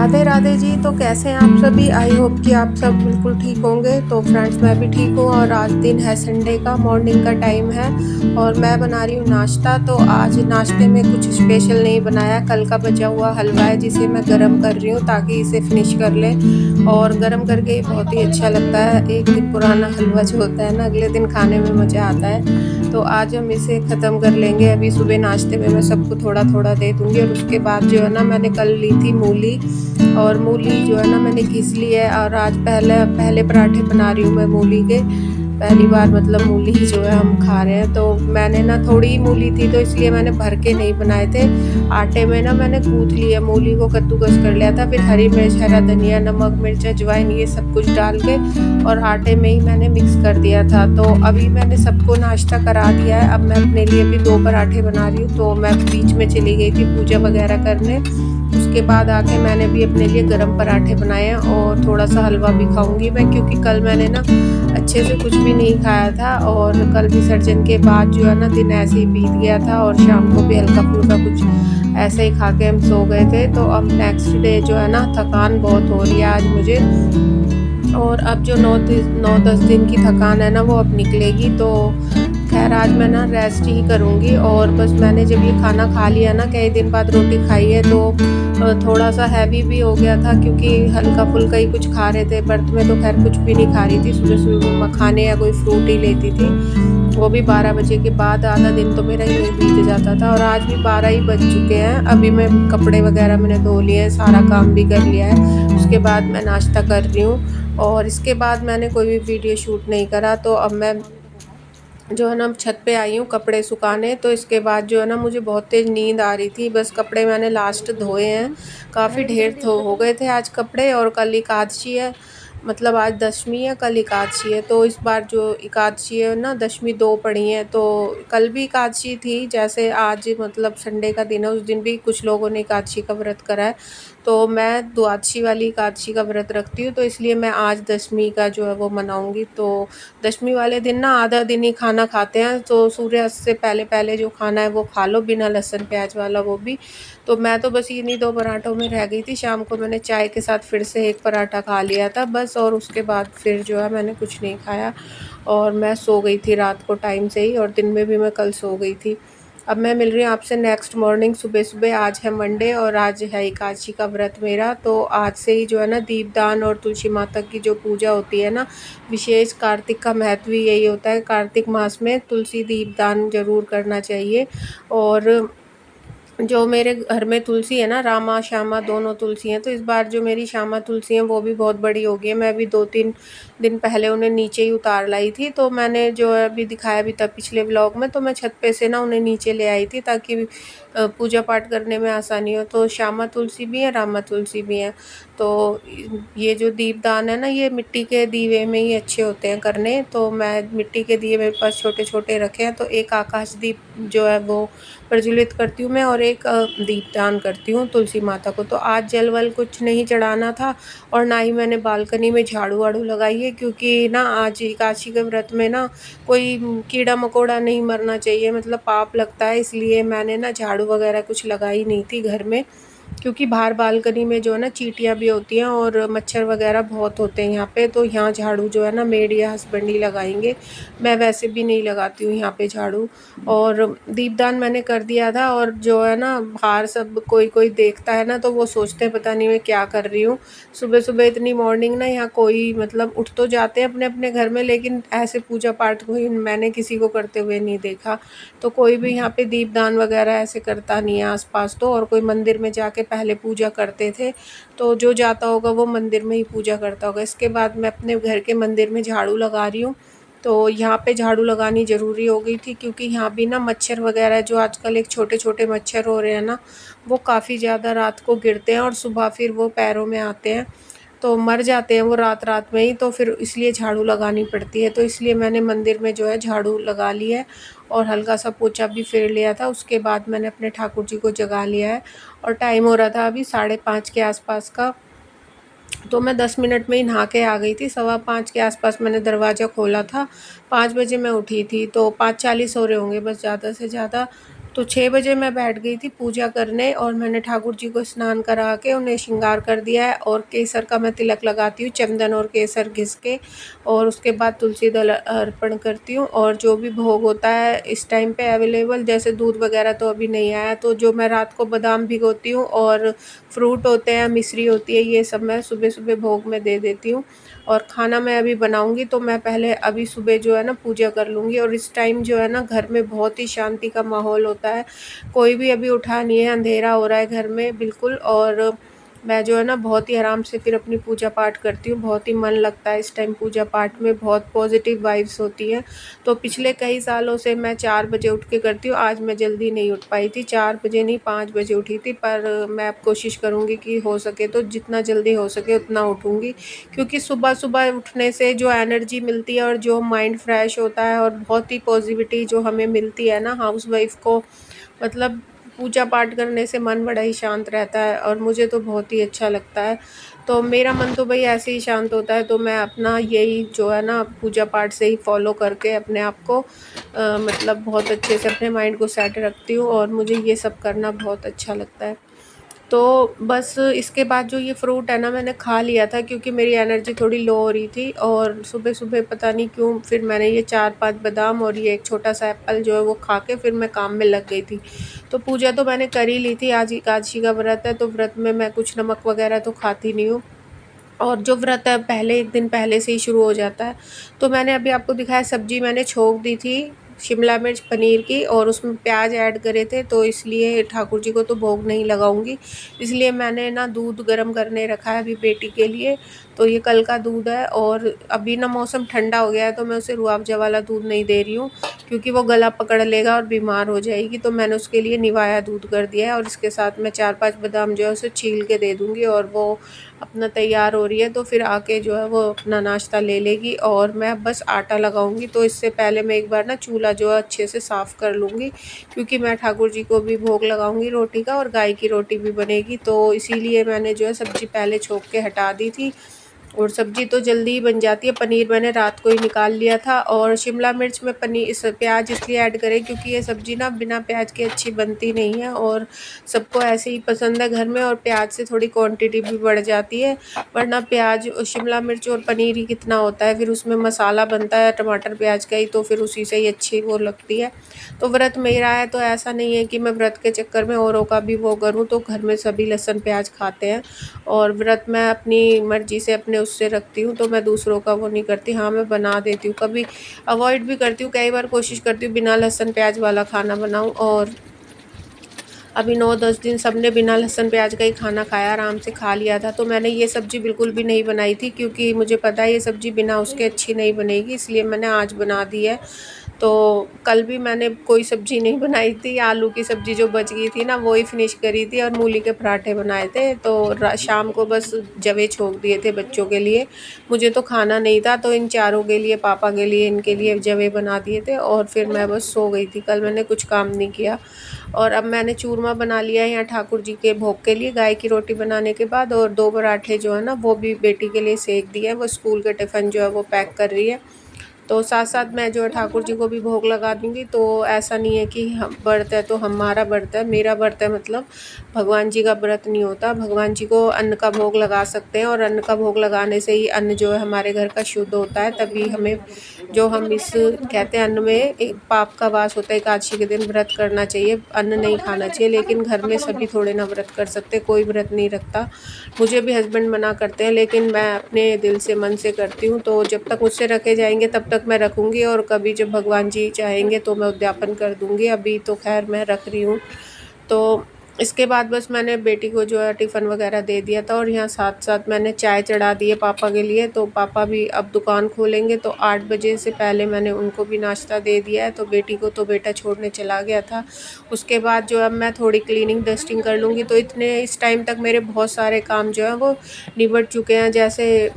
राधे राधे जी। तो कैसे हैं आप सभी? आई होप कि आप सब बिल्कुल ठीक होंगे। तो फ्रेंड्स, मैं भी ठीक हूँ और आज दिन है संडे का, मॉर्निंग का टाइम है और मैं बना रही हूँ नाश्ता। तो आज नाश्ते में कुछ स्पेशल नहीं बनाया, कल का बचा हुआ हलवा है जिसे मैं गरम कर रही हूँ ताकि इसे फिनिश कर लें। और गरम करके बहुत ही अच्छा लगता है, एक दिन पुराना हलवा जो होता है ना, अगले दिन खाने में मज़ा आता है। तो आज हम इसे ख़त्म कर लेंगे। अभी सुबह नाश्ते में मैं सबको थोड़ा थोड़ा दे दूँगी। और उसके बाद जो है ना, मैंने कल ली थी मूली, और मूली जो है ना मैंने घिस ली है। और आज पहले पहले पराठे बना रही हूँ मैं मूली के, पहली बार मतलब मूली ही जो है हम खा रहे हैं। तो मैंने ना थोड़ी ही मूली थी तो इसलिए मैंने भर के नहीं बनाए थे। आटे में ना मैंने गूँथ लिया, मूली को कद्दूकस कर लिया था, फिर हरी मिर्च, हरा धनिया, नमक, मिर्च, अजवाइन ये सब कुछ डाल के और आटे में ही मैंने मिक्स कर दिया था। तो अभी मैंने सबको नाश्ता करा दिया है। अब मैं अपने लिए भी 2 पराठे बना रही हूँ। तो मैं बीच में चली गई थी पूजा वगैरह करने, उसके बाद आके मैंने भी अपने लिए गरम पराठे बनाए हैं और थोड़ा सा हलवा भी खाऊंगी मैं, क्योंकि कल मैंने ना अच्छे से कुछ भी नहीं खाया था। और कल विसर्जन के बाद जो है ना दिन ऐसे ही बीत गया था और शाम को भी हल्का फुल्का कुछ ऐसे ही खा के हम सो गए थे। तो अब नेक्स्ट डे जो है ना, थकान बहुत हो रही है आज मुझे। और अब जो 9-10 दिन की थकान है ना, वो अब निकलेगी। तो खैर आज मैं ना रेस्ट ही करूँगी। और बस मैंने जब ये खाना खा लिया ना, कई दिन बाद रोटी खाई है, तो थोड़ा सा हैवी भी हो गया था, क्योंकि हल्का फुल्का ही कुछ खा रहे थे। बर्थ में तो खैर कुछ भी नहीं खा रही थी, सुबह सुबह मखाने या कोई फ्रूट ही लेती थी, वो भी 12 बजे के बाद। आधा दिन तो मेरा यूँ बीत जाता था और आज भी 12 ही बज चुके हैं। अभी मैं कपड़े वगैरह मैंने धो लिए हैं, सारा काम भी कर लिया है। उसके बाद मैं नाश्ता कर रही हूँ और इसके बाद मैंने कोई भी वीडियो शूट नहीं करा। तो अब मैं जो है ना छत पे आई हूँ कपड़े सुखाने। तो इसके बाद जो है ना, मुझे बहुत तेज़ नींद आ रही थी। बस कपड़े मैंने लास्ट धोए हैं, काफ़ी ढेर हो गए थे आज कपड़े। और कल एकादशी है, मतलब आज दशमी है, कल एकादशी है। तो इस बार जो एकादशी है ना, दशमी 2 पड़ी हैं। तो कल भी एकादशी थी, जैसे आज मतलब संडे का दिन है, उस दिन भी कुछ लोगों ने एकादशी का व्रत करा है। तो मैं द्वादशी वाली एकादशी का व्रत रखती हूँ, तो इसलिए मैं आज दशमी का जो है वो मनाऊँगी। तो दशमी वाले दिन ना आधा दिन ही खाना खाते हैं, तो सूर्यास्त से पहले पहले जो खाना है वो खा लो, बिना लहसुन प्याज वाला वो भी। तो मैं तो बस इन्हीं 2 पराठों में रह गई थी। शाम को मैंने चाय के साथ फिर से 1 पराठा खा लिया था बस, और उसके बाद फिर जो है मैंने कुछ नहीं खाया और मैं सो गई थी रात को टाइम से ही, और दिन में भी मैं कल सो गई थी। अब मैं मिल रही हूँ आपसे नेक्स्ट मॉर्निंग सुबह-सुबह। आज है मंडे और आज है एकादशी का व्रत मेरा। तो आज से ही जो है ना दीपदान और तुलसी माता की जो पूजा होती है ना, विशेष कार्तिक का महत्व ही यही होता है। कार्तिक मास में तुलसी दीपदान ज़रूर करना चाहिए। और जो मेरे घर में तुलसी है ना, रामा श्यामा दोनों तुलसी हैं। तो इस बार जो मेरी श्यामा तुलसी हैं वो भी बहुत बड़ी हो गई है। मैं अभी 2-3 दिन पहले उन्हें नीचे ही उतार लाई थी। तो मैंने जो है अभी दिखाया भी था पिछले व्लॉग में, तो मैं छत पे से ना उन्हें नीचे ले आई थी ताकि पूजा पाठ करने में आसानी हो। तो श्यामा तुलसी भी है, रामा तुलसी भी हैं। तो ये जो दीपदान है ना, ये मिट्टी के दीवे में ही अच्छे होते हैं करने। तो मैं मिट्टी के दिए मेरे पास छोटे-छोटे रखे हैं। तो एक आकाश दीप जो है वो प्रज्वलित करती हूँ मैं, और एक दीपदान करती हूँ तुलसी माता को। तो आज जल वल कुछ नहीं चढ़ाना था और ना ही मैंने बालकनी में झाड़ू वाड़ू लगाई है, क्योंकि ना आज एकादशी के व्रत में ना कोई कीड़ा मकोड़ा नहीं मरना चाहिए, मतलब पाप लगता है। इसलिए मैंने ना झाड़ू वगैरह कुछ लगाई नहीं थी घर में, क्योंकि बाहर बालकनी में जो है ना चींटियाँ भी होती हैं और मच्छर वगैरह बहुत होते हैं यहाँ पे। तो यहाँ झाड़ू जो है ना मेड या हस्बैंड ही लगाएंगे, मैं वैसे भी नहीं लगाती हूँ यहाँ पे झाड़ू। और दीपदान मैंने कर दिया था। और जो है ना बाहर सब कोई कोई देखता है ना, तो वो सोचते हैं पता नहीं मैं क्या कर रही हूँ। सुबह सुबह इतनी मॉर्निंग ना, यहाँ कोई मतलब उठ तो जाते हैं अपने अपने घर में, लेकिन ऐसे पूजा पाठ कोई मैंने किसी को करते हुए नहीं देखा। तो कोई भी यहाँ पे दीपदान वगैरह ऐसे करता नहीं है आसपास। तो और कोई मंदिर में जाके पहले पूजा करते थे, तो जो जाता होगा वो मंदिर में ही पूजा करता होगा। इसके बाद मैं अपने घर के मंदिर में झाड़ू लगा रही हूँ। तो यहाँ पे झाड़ू लगानी ज़रूरी हो गई थी, क्योंकि यहाँ भी ना मच्छर वगैरह जो आजकल एक छोटे छोटे मच्छर हो रहे हैं ना, वो काफ़ी ज़्यादा रात को गिरते हैं और सुबह फिर वो पैरों में आते हैं, तो मर जाते हैं वो रात रात में ही। तो फिर इसलिए झाड़ू लगानी पड़ती है। तो इसलिए मैंने मंदिर में जो है झाड़ू लगा ली है और हल्का सा पोछा भी फेर लिया था। उसके बाद मैंने अपने ठाकुर जी को जगा लिया है और टाइम हो रहा था अभी 5:30 के आसपास का। तो मैं 10 मिनट में ही नहा के आ गई थी। 5:15 के आसपास मैंने दरवाज़ा खोला था, 5 बजे मैं उठी थी। तो 5:40 हो रहे होंगे बस ज़्यादा से ज़्यादा। तो 6 बजे मैं बैठ गई थी पूजा करने और मैंने ठाकुर जी को स्नान करा के उन्हें श्रृंगार कर दिया है और केसर का मैं तिलक लगाती हूँ, चंदन और केसर घिस के, और उसके बाद तुलसी दल अर्पण करती हूँ। और जो भी भोग होता है इस टाइम पे अवेलेबल, जैसे दूध वगैरह तो अभी नहीं आया, तो जो मैं रात को बादाम भिगोती हूँ और फ्रूट होते हैं, मिश्री होती है, ये सब मैं सुबह-सुबह भोग में दे देती हूँ। और खाना मैं अभी बनाऊँगी तो मैं पहले अभी सुबह जो है ना पूजा कर लूँगी। और इस टाइम जो है ना घर में बहुत ही शांति का माहौल होता है, कोई भी अभी उठा नहीं है, अंधेरा हो रहा है घर में बिल्कुल। और मैं जो है ना बहुत ही आराम से फिर अपनी पूजा पाठ करती हूँ, बहुत ही मन लगता है इस टाइम पूजा पाठ में, बहुत पॉजिटिव वाइब्स होती हैं। तो पिछले कई सालों से मैं 4 बजे उठ के करती हूँ, आज मैं जल्दी नहीं उठ पाई थी, 4 बजे नहीं 5 बजे उठी थी, पर मैं अब कोशिश करूँगी कि हो सके तो जितना जल्दी हो सके उतना उठूँगी। क्योंकि सुबह-सुबह उठने से जो एनर्जी मिलती है और जो माइंड फ्रेश होता है और बहुत ही पॉजिटिविटी जो हमें मिलती है ना हाउसवाइफ को, मतलब पूजा पाठ करने से मन बड़ा ही शांत रहता है और मुझे तो बहुत ही अच्छा लगता है। तो मेरा मन तो भई ऐसे ही शांत होता है, तो मैं अपना यही जो है ना पूजा पाठ से ही फ़ॉलो करके अपने आप को मतलब बहुत अच्छे से अपने माइंड को सेट रखती हूँ और मुझे ये सब करना बहुत अच्छा लगता है। तो बस इसके बाद जो ये फ्रूट है ना मैंने खा लिया था, क्योंकि मेरी एनर्जी थोड़ी लो हो रही थी और सुबह-सुबह पता नहीं क्यों फिर मैंने ये 4-5 बादाम और ये एक छोटा-सा एप्पल जो है वो खा के फिर मैं काम में लग गई थी। तो पूजा तो मैंने कर ही ली थी, आज एकादशी का व्रत है तो व्रत में मैं कुछ नमक वगैरह तो खाती नहीं हूँ। और जो व्रत है पहले 1 दिन पहले से ही शुरू हो जाता है। तो मैंने अभी आपको दिखाया सब्ज़ी मैंने छोंक दी थी, शिमला मिर्च, पनीर की, और उसमें प्याज ऐड करे थे, तो इसलिए ठाकुर जी को तो भोग नहीं लगाऊंगी। इसलिए मैंने ना दूध गर्म करने रखा है अभी बेटी के लिए। तो ये कल का दूध है और अभी ना मौसम ठंडा हो गया है तो मैं उसे रूह अफ़ज़ा वाला दूध नहीं दे रही हूँ, क्योंकि वो गला पकड़ लेगा और बीमार हो जाएगी। तो मैंने उसके लिए निवाया दूध कर दिया है और इसके साथ मैं 4-5 बादाम जो है उसे छील के दे दूँगी और वो अपना तैयार हो रही है, तो फिर आके जो है वो अपना नाश्ता ले लेगी और मैं बस आटा लगाऊंगी। तो इससे पहले मैं एक बार ना चूल्हा जो है अच्छे से साफ़ कर लूँगी, क्योंकि मैं ठाकुर जी को भी भोग लगाऊंगी रोटी का और गाय की रोटी भी बनेगी। तो इसीलिए मैंने जो है सब्ज़ी पहले छोंक के हटा दी थी और सब्ज़ी तो जल्दी ही बन जाती है। पनीर मैंने रात को ही निकाल लिया था और शिमला मिर्च में प्याज इसलिए ऐड करें क्योंकि ये सब्ज़ी ना बिना प्याज के अच्छी बनती नहीं है और सबको ऐसे ही पसंद है घर में, और प्याज से थोड़ी क्वांटिटी भी बढ़ जाती है। वरना प्याज, शिमला मिर्च और पनीर ही कितना होता है, फिर उसमें मसाला बनता है टमाटर प्याज का ही, तो फिर उसी से ही अच्छी वो लगती है। तो व्रत मेरा है तो ऐसा नहीं है कि मैं व्रत के चक्कर में औरों का भी वो करूँ, तो घर में सभी लहसुन प्याज खाते हैं और व्रत मैं अपनी मर्ज़ी से अपने उससे रखती हूँ, तो मैं दूसरों का वो नहीं करती। हाँ, मैं बना देती हूँ, कभी अवॉइड भी करती हूँ, कई बार कोशिश करती हूँ बिना लहसुन प्याज वाला खाना बनाऊँ। और अभी 9-10 दिन सबने बिना लहसुन प्याज का ही खाना खाया, आराम से खा लिया था। तो मैंने ये सब्ज़ी बिल्कुल भी नहीं बनाई थी, क्योंकि मुझे पता है ये सब्ज़ी बिना उसके अच्छी नहीं बनेगी, इसलिए मैंने आज बना दी है। तो कल भी मैंने कोई सब्ज़ी नहीं बनाई थी, आलू की सब्ज़ी जो बच गई थी ना वो ही फिनिश करी थी और मूली के पराठे बनाए थे। तो शाम को बस जवे छोंक दिए थे बच्चों के लिए, मुझे तो खाना नहीं था, तो इन चारों के लिए, पापा के लिए, इनके लिए जवे बना दिए थे और फिर मैं बस सो गई थी। कल मैंने कुछ काम नहीं किया। और अब मैंने चूरमा बना लिया है यहाँ ठाकुर जी के भोग के लिए, गाय की रोटी बनाने के बाद, और 2 पराठे जो है ना वो भी बेटी के लिए सेक दिए हैं, वो स्कूल के टिफ़िन जो है वो पैक कर रही है। तो साथ-साथ मैं जो है ठाकुर जी को भी भोग लगा दूँगी। तो ऐसा नहीं है कि हम व्रत है तो हमारा व्रत है, मेरा व्रत है, मतलब भगवान जी का व्रत नहीं होता। भगवान जी को अन्न का भोग लगा सकते हैं और अन्न का भोग लगाने से ही अन्न जो है हमारे घर का शुद्ध होता है। तभी हमें जो हम इस कहते हैं अन्न में एक पाप का वास होता है, एकादशी के दिन व्रत करना चाहिए, अन्न नहीं खाना चाहिए। लेकिन घर में सभी थोड़े ना व्रत कर सकते, कोई व्रत नहीं रखता। मुझे भी हस्बैंड मना करते हैं, लेकिन मैं अपने दिल से, मन से करती हूँ। तो जब तक मुझसे रखे जाएंगे तब तक मैं रखूँगी, और कभी जब भगवान जी चाहेंगे तो मैं उद्यापन कर दूँगी। अभी तो खैर मैं रख रही हूँ। तो इसके बाद बस मैंने बेटी को जो है टिफ़िन वगैरह दे दिया था और यहाँ साथ-साथ मैंने चाय चढ़ा दी है पापा के लिए। तो पापा भी अब दुकान खोलेंगे, तो 8 बजे से पहले मैंने उनको भी नाश्ता दे दिया है। तो बेटी को तो बेटा छोड़ने चला गया था। उसके बाद जो अब मैं थोड़ी क्लीनिंग डस्टिंग कर लूँगी, तो इतने इस टाइम तक मेरे बहुत सारे काम जो हैं वो निबट चुके हैं। जैसे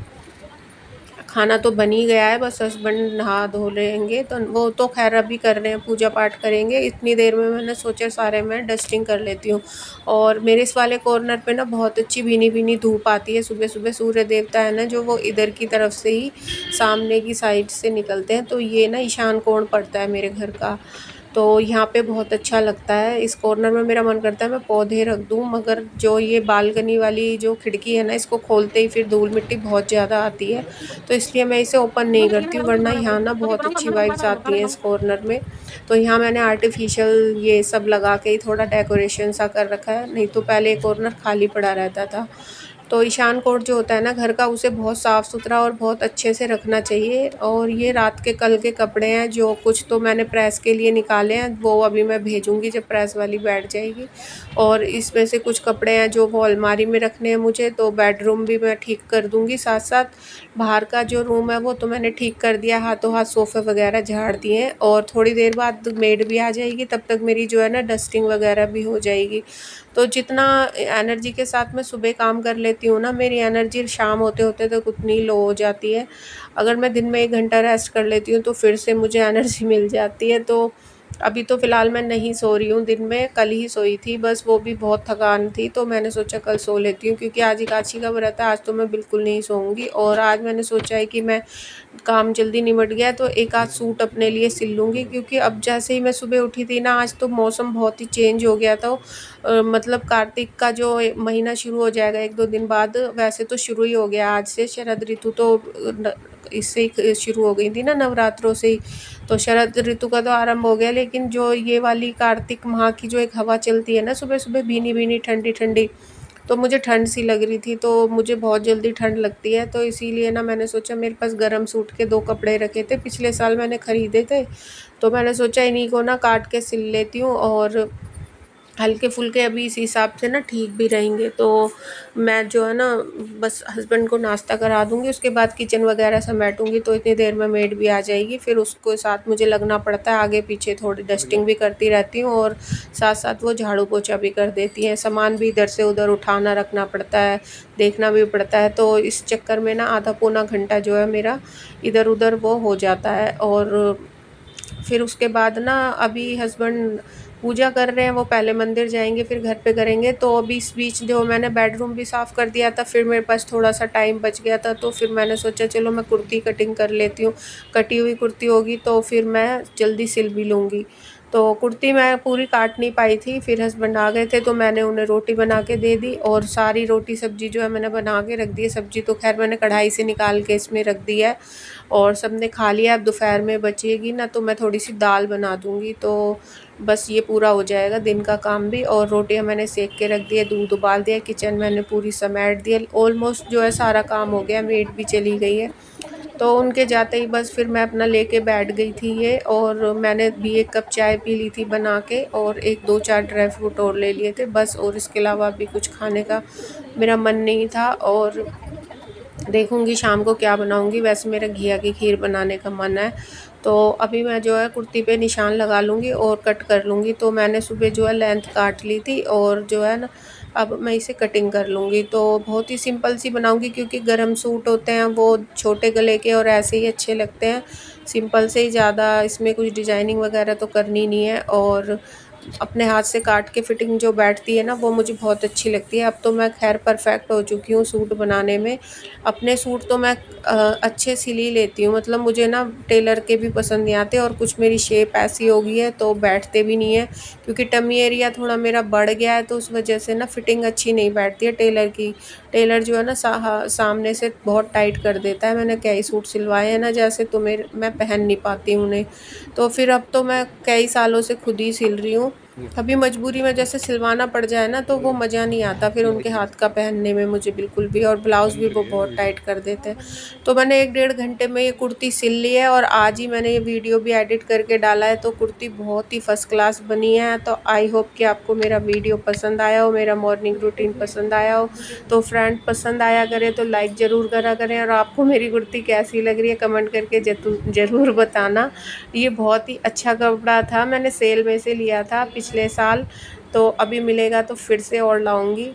खाना तो बन ही गया है, बस हस्बैंड नहा धो लेंगे, तो वो तो खैर अभी कर रहे हैं, पूजा पाठ करेंगे। इतनी देर में मैंने सोचा सारे मैं डस्टिंग कर लेती हूँ। और मेरे इस वाले कॉर्नर पे ना बहुत अच्छी भीनी-भीनी धूप आती है सुबह-सुबह, सूर्य देवता है ना जो वो इधर की तरफ से ही सामने की साइड से निकलते हैं, तो ये ना ईशान कोण पड़ता है मेरे घर का। तो यहाँ पे बहुत अच्छा लगता है। इस कॉर्नर में मेरा मन करता है मैं पौधे रख दूँ, मगर जो ये बालकनी वाली जो खिड़की है ना, इसको खोलते ही फिर धूल मिट्टी बहुत ज़्यादा आती है, तो इसलिए मैं इसे ओपन नहीं करती हूँ, वरना यहाँ ना बहुत अच्छी वाइब्स आती हैं इस कॉर्नर में। तो यहाँ मैंने आर्टिफ़िशियल ये सब लगा के ही थोड़ा डेकोरेशन सा कर रखा है, नहीं तो पहले ये कॉर्नर खाली पड़ा रहता था। तो ईशान कोण जो होता है ना घर का, उसे बहुत साफ़ सुथरा और बहुत अच्छे से रखना चाहिए। और ये रात के कल के कपड़े हैं, जो कुछ तो मैंने प्रेस के लिए निकाले हैं, वो अभी मैं भेजूँगी जब प्रेस वाली बैठ जाएगी। और इसमें से कुछ कपड़े हैं जो वो अलमारी में रखने हैं मुझे, तो बेडरूम भी मैं ठीक कर दूँगी साथ-साथ। बाहर का जो रूम है वो तो मैंने ठीक कर दिया, हाथों हाथ सोफ़े वगैरह झाड़ दिए हैं, और थोड़ी देर बाद मेड भी आ जाएगी, तब तक मेरी जो है ना डस्टिंग वगैरह भी हो जाएगी। तो जितना एनर्जी के साथ मैं सुबह काम कर लेती हूँ ना, मेरी एनर्जी शाम होते-होते तक उतनी लो हो जाती है। अगर मैं दिन में 1 घंटा रेस्ट कर लेती हूँ तो फिर से मुझे एनर्जी मिल जाती है। तो अभी तो फ़िलहाल मैं नहीं सो रही हूँ दिन में, कल ही सोई थी बस, वो भी बहुत थकान थी, तो मैंने सोचा कल सो लेती हूँ, क्योंकि आज एकादशी का व्रत है, आज तो मैं बिल्कुल नहीं सोऊँगी। और आज मैंने सोचा है कि मैं काम जल्दी निमट गया तो एक आध सूट अपने लिए सिल लूँगी, क्योंकि अब जैसे ही मैं सुबह उठी थी ना, आज तो मौसम बहुत ही चेंज हो गया था। मतलब कार्तिक का जो महीना शुरू हो जाएगा 1-2 दिन बाद, वैसे तो शुरू ही हो गया आज से, शरद ऋतु तो इससे ही शुरू हो गई थी ना, नवरात्रों से ही। तो शरद ऋतु का तो आरंभ हो गया, लेकिन जो ये वाली कार्तिक माह की जो एक हवा चलती है ना सुबह सुबह, भीनी भीनी ठंडी ठंडी, तो मुझे ठंड सी लग रही थी, तो मुझे बहुत जल्दी ठंड लगती है। तो इसीलिए ना मैंने सोचा, मेरे पास गर्म सूट के 2 कपड़े रखे थे, पिछले साल मैंने ख़रीदे थे, तो मैंने सोचा इन्हीं को ना काट के सिल लेती हूँ, और हल्के-फुल्के अभी इस हिसाब से ना ठीक भी रहेंगे। तो मैं जो है ना बस हस्बैंड को नाश्ता करा दूँगी, उसके बाद किचन वगैरह समेटूँगी, तो इतनी देर में मेड भी आ जाएगी। फिर उसको साथ मुझे लगना पड़ता है, आगे-पीछे थोड़ी डस्टिंग भी करती रहती हूँ, और साथ-साथ वो झाड़ू-पोछा भी कर देती हैं। सामान भी इधर से उधर उठाना रखना पड़ता है, देखना भी पड़ता है, तो इस चक्कर में ना आधा पौना घंटा जो है मेरा इधर-उधर वो हो जाता है। और फिर उसके बाद ना अभी हस्बैंड पूजा कर रहे हैं, वो पहले मंदिर जाएंगे फिर घर पे करेंगे। तो अभी इस बीच जो मैंने बेडरूम भी साफ़ कर दिया था, फिर मेरे पास थोड़ा सा टाइम बच गया था, तो फिर मैंने सोचा चलो मैं कुर्ती कटिंग कर लेती हूँ। कटी हुई कुर्ती होगी तो फिर मैं जल्दी सिल भी लूँगी। तो कुर्ती मैं पूरी काट नहीं पाई थी, फिर हस्बैंड आ गए थे तो मैंने उन्हें रोटी बना के दे दी, और सारी रोटी सब्ज़ी जो है मैंने बना के रख दी है। सब्ज़ी तो खैर मैंने कढ़ाई से निकाल के इसमें रख दी है, और सबने खा लिया। अब दोपहर में बचेगी ना, तो मैं थोड़ी सी दाल बना दूँगी, तो बस ये पूरा हो जाएगा दिन का काम भी। और रोटियां मैंने सेक के रख दी है, दूध उबाल दिया, किचन मैंने पूरी समेट दी है, ऑलमोस्ट जो है सारा काम हो गया। मेड भी चली गई है, तो उनके जाते ही बस फिर मैं अपना लेके बैठ गई थी ये। और मैंने भी 1 कप चाय पी ली थी बना के, और 1-2-4 ड्राई फ्रूट और ले लिए थे बस, और इसके अलावा अभी कुछ खाने का मेरा मन नहीं था। और देखूँगी शाम को क्या बनाऊँगी, वैसे मेरा घिया की खीर बनाने का मन है। तो अभी मैं जो है कुर्ती पे निशान लगा लूँगी और कट कर लूँगी। तो मैंने सुबह जो है लेंथ काट ली थी, और जो है ना अब मैं इसे कटिंग कर लूँगी। तो बहुत ही सिंपल सी बनाऊँगी, क्योंकि गरम सूट होते हैं वो छोटे गले के और ऐसे ही अच्छे लगते हैं। सिंपल से ही, ज़्यादा इसमें कुछ डिज़ाइनिंग वगैरह तो करनी नहीं है। और अपने हाथ से काट के फिटिंग जो बैठती है ना, वो मुझे बहुत अच्छी लगती है। अब तो मैं खैर परफेक्ट हो चुकी हूँ सूट बनाने में। अपने सूट तो मैं अच्छे सिल ही लेती हूँ, मतलब मुझे ना टेलर के भी पसंद नहीं आते, और कुछ मेरी शेप ऐसी हो गई है तो बैठते भी नहीं है, क्योंकि टमी एरिया थोड़ा मेरा बढ़ गया है, तो उस वजह से ना फिटिंग अच्छी नहीं बैठती है टेलर की। टेलर जो है ना सामने से बहुत टाइट कर देता है। मैंने कई सूट सिलवाए हैं ना जैसे, तो मैं पहन नहीं पाती हूँ उन्हें। तो फिर अब तो मैं कई सालों से खुद ही सिल रही हूँ। कभी मजबूरी में जैसे सिलवाना पड़ जाए ना, तो वो मज़ा नहीं आता फिर उनके हाथ का पहनने में मुझे बिल्कुल भी। और ब्लाउज़ भी वो बहुत टाइट कर देते हैं। तो मैंने 1-1.5 घंटे में ये कुर्ती सिल ली है, और आज ही मैंने ये वीडियो भी एडिट करके डाला है। तो कुर्ती बहुत ही फर्स्ट क्लास बनी है। तो आई होप कि आपको मेरा वीडियो पसंद आया हो, मेरा मॉर्निंग रूटीन पसंद आया हो। तो फ्रेंड पसंद आया करे तो लाइक ज़रूर करा करें, और आपको मेरी कुर्ती कैसी लग रही है कमेंट करके ज़रूर बताना। ये बहुत ही अच्छा कपड़ा था, मैंने सेल में से लिया था पिछले साल, तो अभी मिलेगा तो फिर से और लाऊंगी।